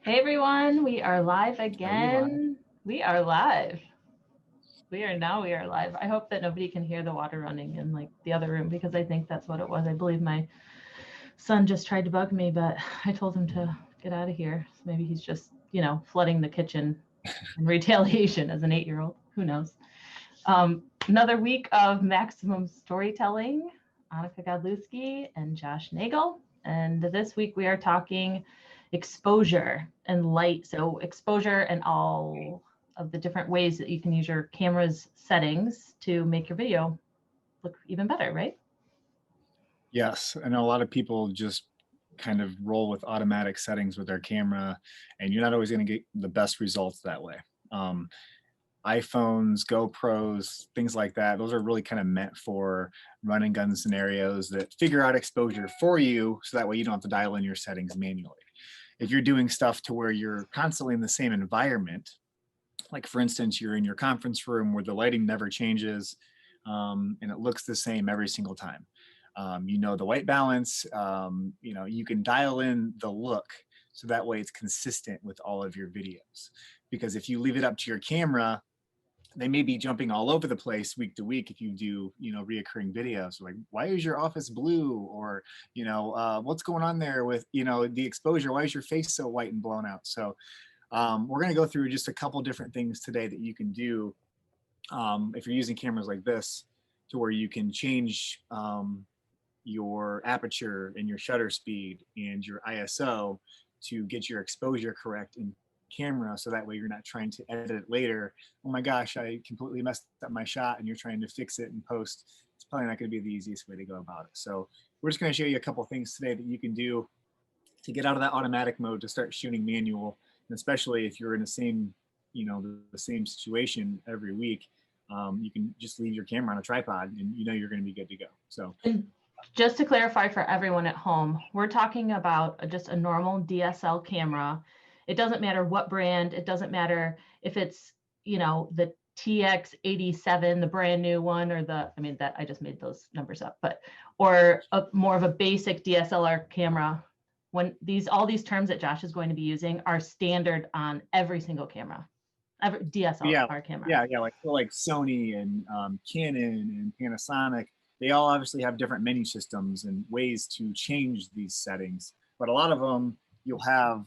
Hey everyone, we are live Are we live? again. We are live. We are live. I hope that nobody can hear the water running in like the other room because I think that's what it was. I believe my son just tried to bug me, but I told him to get out of here. So maybe he's just, flooding the kitchen in retaliation as an 8-year-old. Who knows? Another week of maximum storytelling. Anneke and Josh Nagel. And this week we are talking exposure and light. So, exposure and all of the different ways that you can use your camera's settings to make your video look even better, right? Yes, I know a lot of people just kind of roll with automatic settings with their camera, and you're not always going to get the best results that way. Um, iPhones, GoPros, things like that, those are really kind of meant for run and gun scenarios that figure out exposure for you so that way you don't have to dial in your settings manually. If you're doing stuff to where you're constantly in the same environment, like for instance, you're in your conference room where the lighting never changes and it looks the same every single time. You know the white balance. You can dial in the look so that way it's consistent with all of your videos. Because if you leave it up to your camera, they may be jumping all over the place week to week if you do reoccurring videos like why is your office blue, or what's going on there with the exposure, why is your face so white and blown out. So we're going to go through just a couple different things today that you can do if you're using cameras like this, to where you can change your aperture and your shutter speed and your ISO to get your exposure correct in camera, so that way you're not trying to edit it later. Oh my gosh, I completely messed up my shot, and you're trying to fix it in post. It's probably not going to be the easiest way to go about it. So we're just going to show you a couple things today that you can do to get out of that automatic mode to start shooting manual. And especially if you're in the same, the same situation every week, you can just leave your camera on a tripod and you're going to be good to go. So And just to clarify for everyone at home, we're talking about just a normal DSL camera. It doesn't matter what brand, it doesn't matter if it's, the TX87, the brand new one, or that I just made those numbers up, or more of a basic DSLR camera. When all these terms that Josh is going to be using are standard on every single camera, every yeah, DSLR camera. yeah, like Sony and Canon and Panasonic, they all obviously have different menu systems and ways to change these settings. But a lot of them, you'll have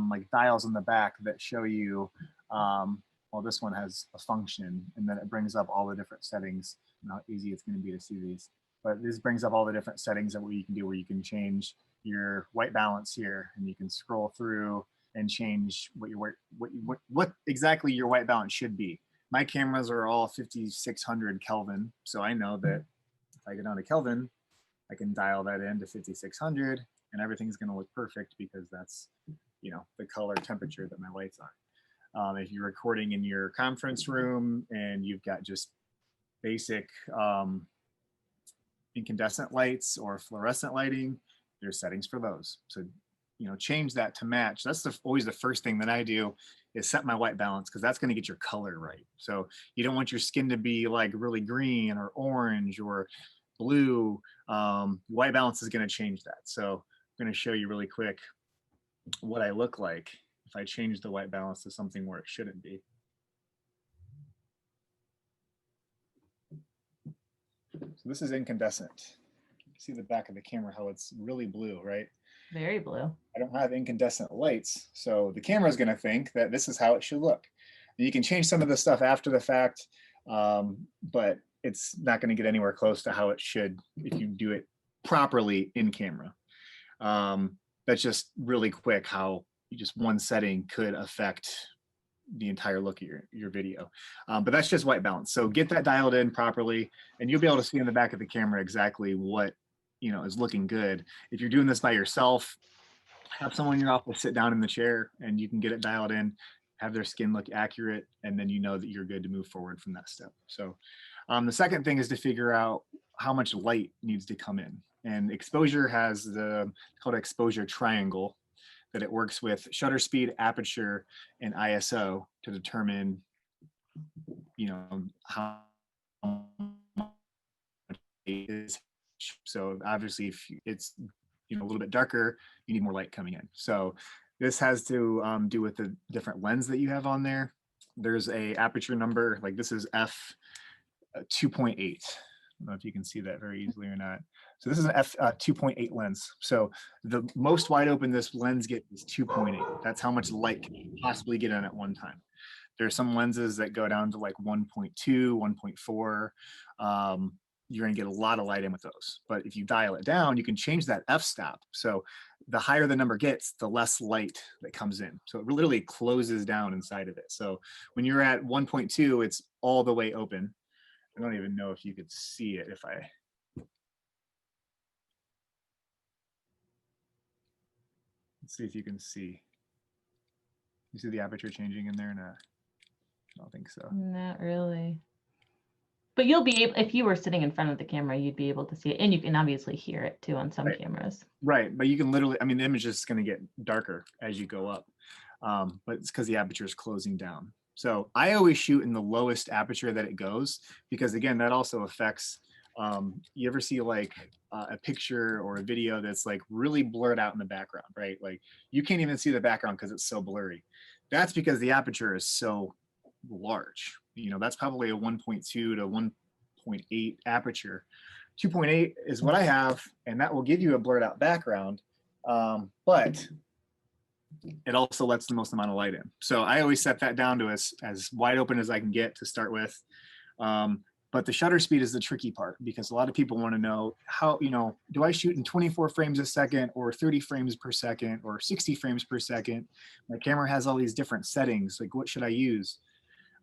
like dials in the back that show you. Well, this one has a function, and then it brings up all the different settings. And how easy it's going to be to see these. But this brings up all the different settings that what you can do, where you can change your white balance here, and you can scroll through and change what exactly your white balance should be. My cameras are all 5600 Kelvin, so I know that if I go down to Kelvin, I can dial that in to 5600, and everything's going to look perfect because that's the color temperature that my lights are. If you're recording in your conference room and you've got just basic incandescent lights or fluorescent lighting, there's settings for those. So change that to match. That's always the first thing that I do, is set my white balance, because that's going to get your color right. So you don't want your skin to be like really green or orange or blue. White balance is going to change that. So I'm going to show you really quick what I look like if I change the white balance to something where it shouldn't be. So this is incandescent. You see the back of the camera, how it's really blue, right? Very blue. I don't have incandescent lights, so the camera is going to think that this is how it should look. And you can change some of the stuff after the fact, but it's not going to get anywhere close to how it should if you do it properly in camera. That's just really quick how just one setting could affect the entire look of your video. But that's just white balance. So get that dialed in properly, and you'll be able to see in the back of the camera exactly what is looking good. If you're doing this by yourself, have someone in your office sit down in the chair and you can get it dialed in, have their skin look accurate, and then you know that you're good to move forward from that step. So the second thing is to figure out how much light needs to come in. And exposure has called exposure triangle, that it works with shutter speed, aperture, and ISO to determine how much is. So obviously if it's a little bit darker, you need more light coming in. So This has to do with the different lens that you have on there. There's a aperture number, like this is f 2.8. I don't know if you can see that very easily or not. So this is an f 2.8 lens. So the most wide open this lens gets is 2.8. That's how much light can you possibly get in at one time. There are some lenses that go down to like 1.2, 1.4. You're going to get a lot of light in with those. But if you dial it down, you can change that f-stop. So the higher the number gets, the less light that comes in. So it literally closes down inside of it. So when you're at 1.2, it's all the way open. I don't even know if you could see it if I. Let's see if you can see. You see the aperture changing in there or not? I don't think so. Not really. But you'll be able, if you were sitting in front of the camera, you'd be able to see it. And you can obviously hear it too on some cameras. Right. But you can literally, I mean, the image is going to get darker as you go up. But it's because the aperture is closing down. So I always shoot in the lowest aperture that it goes, because again, that also affects, you ever see like a picture or a video that's like really blurred out in the background, right? Like you can't even see the background because it's so blurry. That's because the aperture is so large. You know, that's probably a 1.2 to 1.8 aperture. 2.8 is what I have, and that will give you a blurred out background. But it also lets the most amount of light in. So I always set that down to as wide open as I can get to start with. But the shutter speed is the tricky part, because a lot of people want to know how, you know, do I shoot in 24 frames a second or 30 frames per second or 60 frames per second? My camera has all these different settings. Like, what should I use?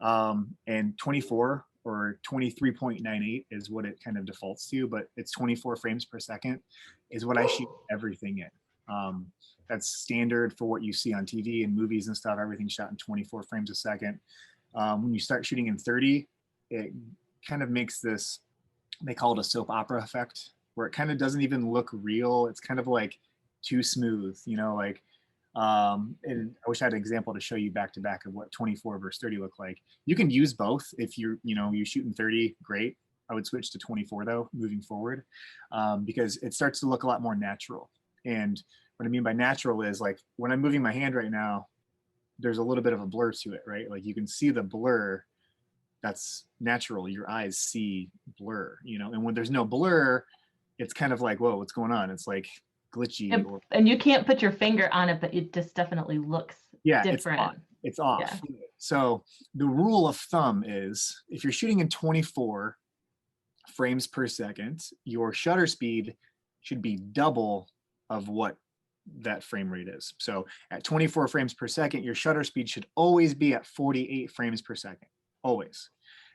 And 24 or 23.98 is what it kind of defaults to, but it's 24 frames per second is what I shoot everything in. That's standard for what you see on TV and movies and stuff. Everything's shot in 24 frames a second. When you start shooting in 30, it kind of makes this, they call it a soap opera effect, where it kind of doesn't even look real. It's kind of like too smooth, you know, like, and I wish I had an example to show you back to back of what 24 versus 30 look like. You can use both. If you're, you know, you shoot in 30, great. I would switch to 24 though, moving forward, because it starts to look a lot more natural. And what I mean by natural is, like, when I'm moving my hand right now, there's a little bit of a blur to it, right? Like you can see the blur. That's natural. Your eyes see blur, you know, and when there's no blur, it's kind of like, whoa, what's going on? It's like glitchy. And you can't put your finger on it, but it just definitely looks different. It's off. Yeah. So the rule of thumb is, if you're shooting in 24 frames per second, your shutter speed should be double of what that frame rate is. So at 24 frames per second, your shutter speed should always be at 48 frames per second, always.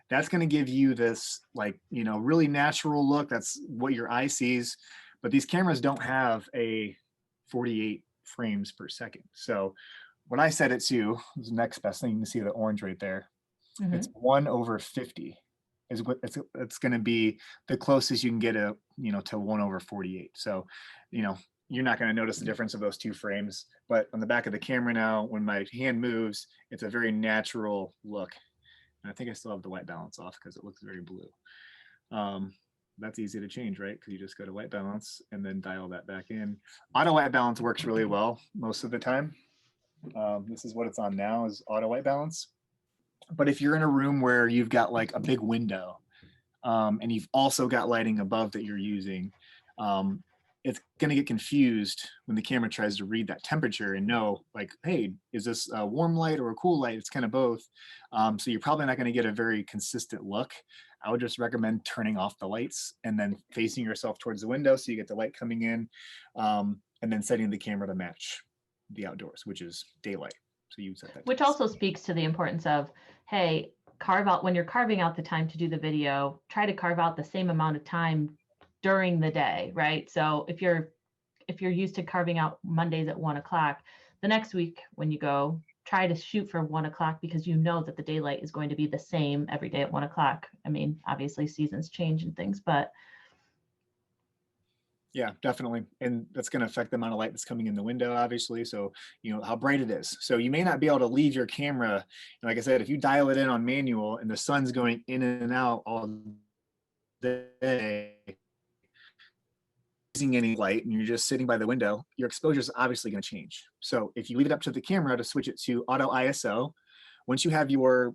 That's going to give you this, like, you know, really natural look. That's what your eye sees. But these cameras don't have a 48 frames per second. So when I set it to, the next best thing, you can see the orange right there. It's 1/50 is what it's going to be, the closest you can get a, you know, to 1/48. So, you know, you're not going to notice the difference of those two frames. But on the back of the camera now, when my hand moves, it's a very natural look. And I think I still have the white balance off because it looks very blue. That's easy to change, right? Because you just go to white balance and then dial that back in. Auto white balance works really well most of the time. This is what it's on now, is auto white balance. But if you're in a room where you've got like a big window, and you've also got lighting above that you're using, it's going to get confused when the camera tries to read that temperature and know, like, hey, is this a warm light or a cool light? It's kind of both. So you're probably not going to get a very consistent look. I would just recommend turning off the lights and then facing yourself towards the window so you get the light coming in, and then setting the camera to match the outdoors, which is daylight. So you set that. Which also speaks to the importance of, hey, carve out, when you're carving out the time to do the video, try to carve out the same amount of time during the day, right? So if you're used to carving out Mondays at 1:00, the next week when you go, try to shoot for 1:00, because you know that the daylight is going to be the same every day at 1:00. I mean, obviously seasons change and things, but yeah, definitely. And that's going to affect the amount of light that's coming in the window, obviously. So, you know, how bright it is. So you may not be able to leave your camera. And like I said, if you dial it in on manual and the sun's going in and out all day, using any light and you're just sitting by the window, your exposure is obviously going to change. So if you leave it up to the camera to switch it to auto ISO, once you have your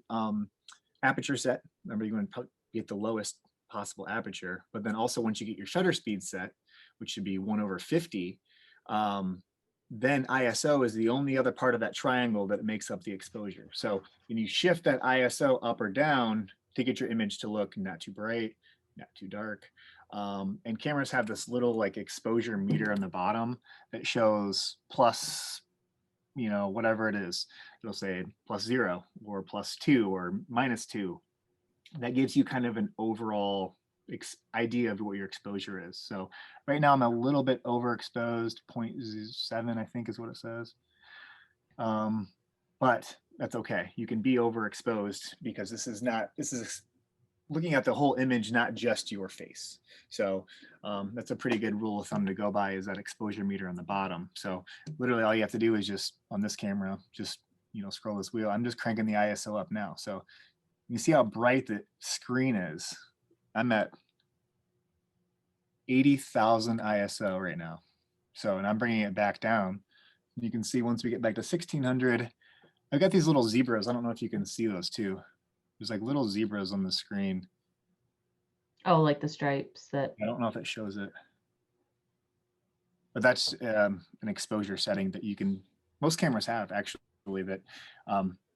aperture set, remember you want to be at the lowest possible aperture, but then also once you get your shutter speed set, which should be 1/50, then ISO is the only other part of that triangle that makes up the exposure. So when you shift that ISO up or down to get your image to look not too bright, not too dark. And cameras have this little like exposure meter on the bottom that shows plus, whatever it is. It'll say +0 or +2 or -2. That gives you kind of an overall idea of what your exposure is. So right now I'm a little bit overexposed, 0.7, I think is what it says. But that's okay. You can be overexposed because this is looking at the whole image, not just your face. So that's a pretty good rule of thumb to go by, is that exposure meter on the bottom. So literally all you have to do is just on this camera, just scroll this wheel. I'm just cranking the ISO up now. So you see how bright the screen is. I'm at 80,000 ISO right now. So, and I'm bringing it back down. You can see once we get back to 1600, I've got these little zebras. I don't know if you can see those too. There's like little zebras on the screen. Oh, like the stripes that. I don't know if it shows it. But that's an exposure setting that most cameras have actually, that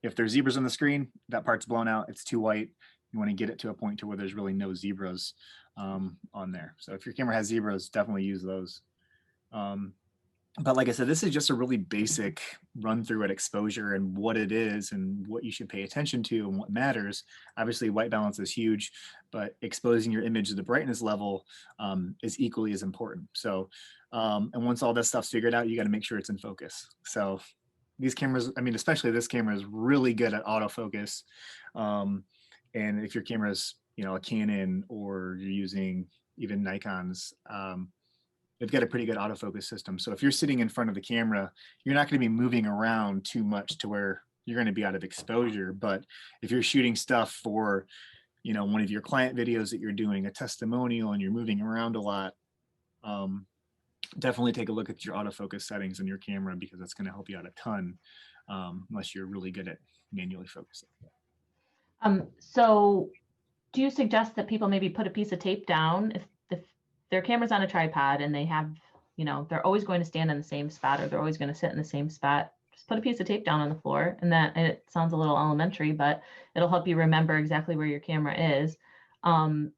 if there's zebras on the screen, that part's blown out, it's too white. You want to get it to a point to where there's really no zebras on there. So if your camera has zebras, definitely use those. But like I said, this is just a really basic run through at exposure and what it is and what you should pay attention to and what matters. Obviously, white balance is huge, but exposing your image to the brightness level is equally as important. So, and once all this stuff's figured out, you got to make sure it's in focus. So these cameras, I mean, especially this camera is really good at autofocus. And if your camera's, a Canon or you're using even Nikon's, they've got a pretty good autofocus system. So if you're sitting in front of the camera, you're not going to be moving around too much to where you're going to be out of exposure. But if you're shooting stuff for, one of your client videos that you're doing, a testimonial, and you're moving around a lot, definitely take a look at your autofocus settings in your camera, because that's going to help you out a ton, unless you're really good at manually focusing. So do you suggest that people maybe put a piece of tape down if their camera's on a tripod and they have, they're always going to stand in the same spot, or they're always going to sit in the same spot? Just put a piece of tape down on the floor, and it sounds a little elementary, but it'll help you remember exactly where your camera is. And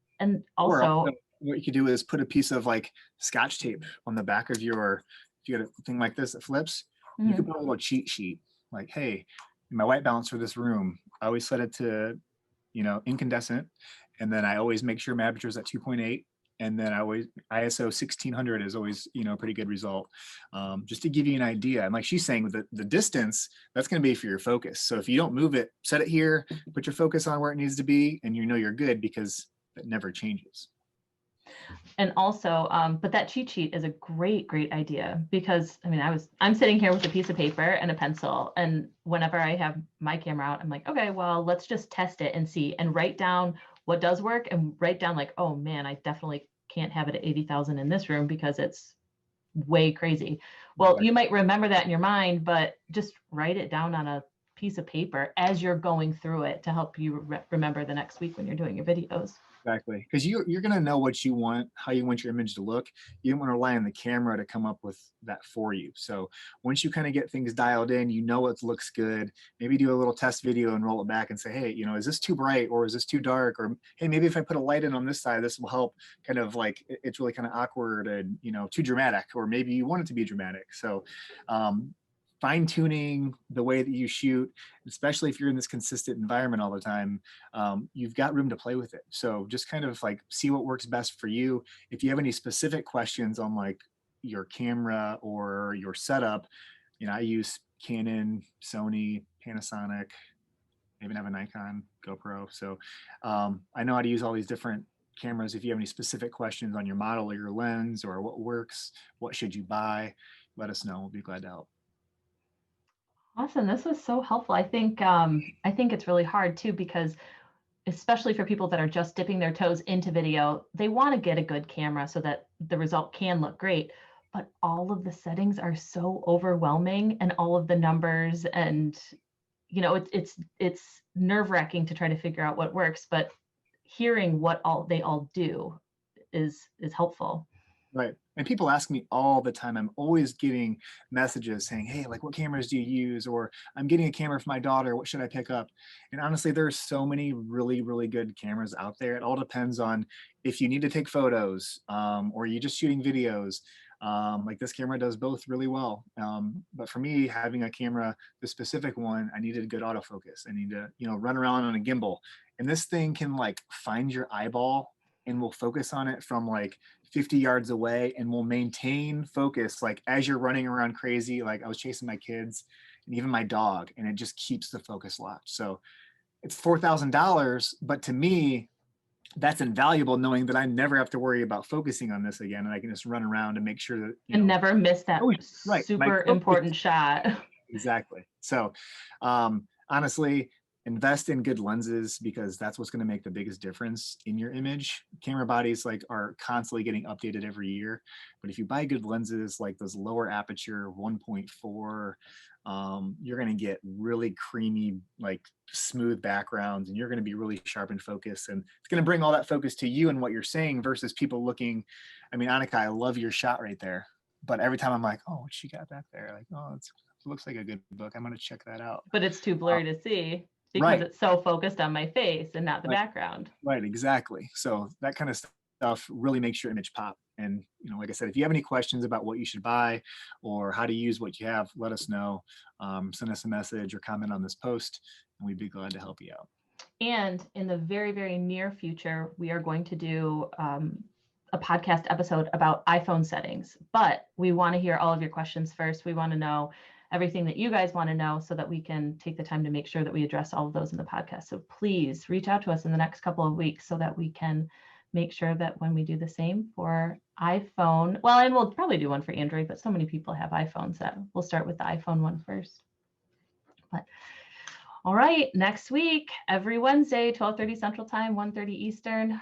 also, what you could do is put a piece of like Scotch tape on the back of if you got a thing like this that flips, you could put a little cheat sheet like, hey, my white balance for this room, I always set it to, incandescent. And then I always make sure my aperture is at 2.8. And then ISO 1600 is always, a pretty good result, just to give you an idea. And like she's saying, the distance, that's going to be for your focus. So if you don't move it, set it here, put your focus on where it needs to be, and you're good, because it never changes. And also, but that cheat sheet is a great idea, because I mean, I'm sitting here with a piece of paper and a pencil, and whenever I have my camera out, I'm like, okay, well, let's just test it and see, and write down what does work, and write down like, oh man, I definitely can't have it at 80,000 in this room because it's way crazy. Well, you might remember that in your mind, but just write it down on a piece of paper as you're going through it to help you remember the next week when you're doing your videos. Exactly, because you're going to know what you want, how you want your image to look. You don't want to rely on the camera to come up with that for you. So once you kind of get things dialed in, what looks good. Maybe do a little test video and roll it back and say, hey, is this too bright, or is this too dark? Or hey, maybe if I put a light in on this side, this will help. Kind of like, it's really kind of awkward and too dramatic, or maybe you want it to be dramatic. So fine tuning the way that you shoot, especially if you're in this consistent environment all the time, you've got room to play with it. So just kind of like see what works best for you. If you have any specific questions on like your camera or your setup, I use Canon, Sony, Panasonic, I even have a Nikon GoPro. So I know how to use all these different cameras. If you have any specific questions on your model or your lens, or what works, what should you buy, let us know. We'll be glad to help. Awesome. This was so helpful. I think it's really hard too, because especially for people that are just dipping their toes into video, they want to get a good camera so that the result can look great. But all of the settings are so overwhelming, and all of the numbers, and it's nerve-wracking to try to figure out what works, but hearing what they all do is helpful. Right. And people ask me all the time. I'm always getting messages saying, hey, like, what cameras do you use? Or I'm getting a camera for my daughter. What should I pick up? And honestly, there are so many really, really good cameras out there. It all depends on if you need to take photos, or you're just shooting videos. Like, this camera does both really well. But for me, having a camera, the specific one, I needed good autofocus. I need to, run around on a gimbal. And this thing can like find your eyeball and will focus on it from like 50 yards away, and will maintain focus like as you're running around crazy. Like, I was chasing my kids and even my dog, and it just keeps the focus locked. So it's $4,000, but to me, that's invaluable, knowing that I never have to worry about focusing on this again, and I can just run around and make sure that and never miss that right, super important shot. Exactly. So honestly, invest in good lenses, because that's what's going to make the biggest difference in your image. Camera bodies like are constantly getting updated every year, but if you buy good lenses like those lower aperture 1.4, you're going to get really creamy, like smooth backgrounds, and you're going to be really sharp in focus, and it's going to bring all that focus to you and what you're saying versus people looking. I mean, Anneke, I love your shot right there, but every time I'm like, oh, what she got back there? Like, oh, it looks like a good book. I'm going to check that out. But it's too blurry to see because right. It's so focused on my face and not the background. Right, exactly. So that kind of stuff really makes your image pop. And, like I said, if you have any questions about what you should buy or how to use what you have, let us know. Send us a message or comment on this post, and we'd be glad to help you out. And in the very, very near future, we are going to do a podcast episode about iPhone settings, but we want to hear all of your questions first. We want to know everything that you guys want to know so that we can take the time to make sure that we address all of those in the podcast. So please reach out to us in the next couple of weeks so that we can make sure that when we do the same for iPhone, well, and we'll probably do one for Android, but so many people have iPhones that we'll start with the iPhone one first. But all right, next week, every Wednesday, 12:30 Central Time, 1:30 Eastern,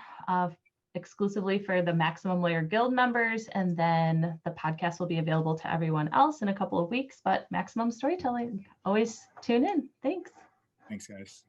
exclusively for the Maximum Lawyer Guild members. And then the podcast will be available to everyone else in a couple of weeks. But Maximum Storytelling, always tune in. Thanks. Thanks, guys.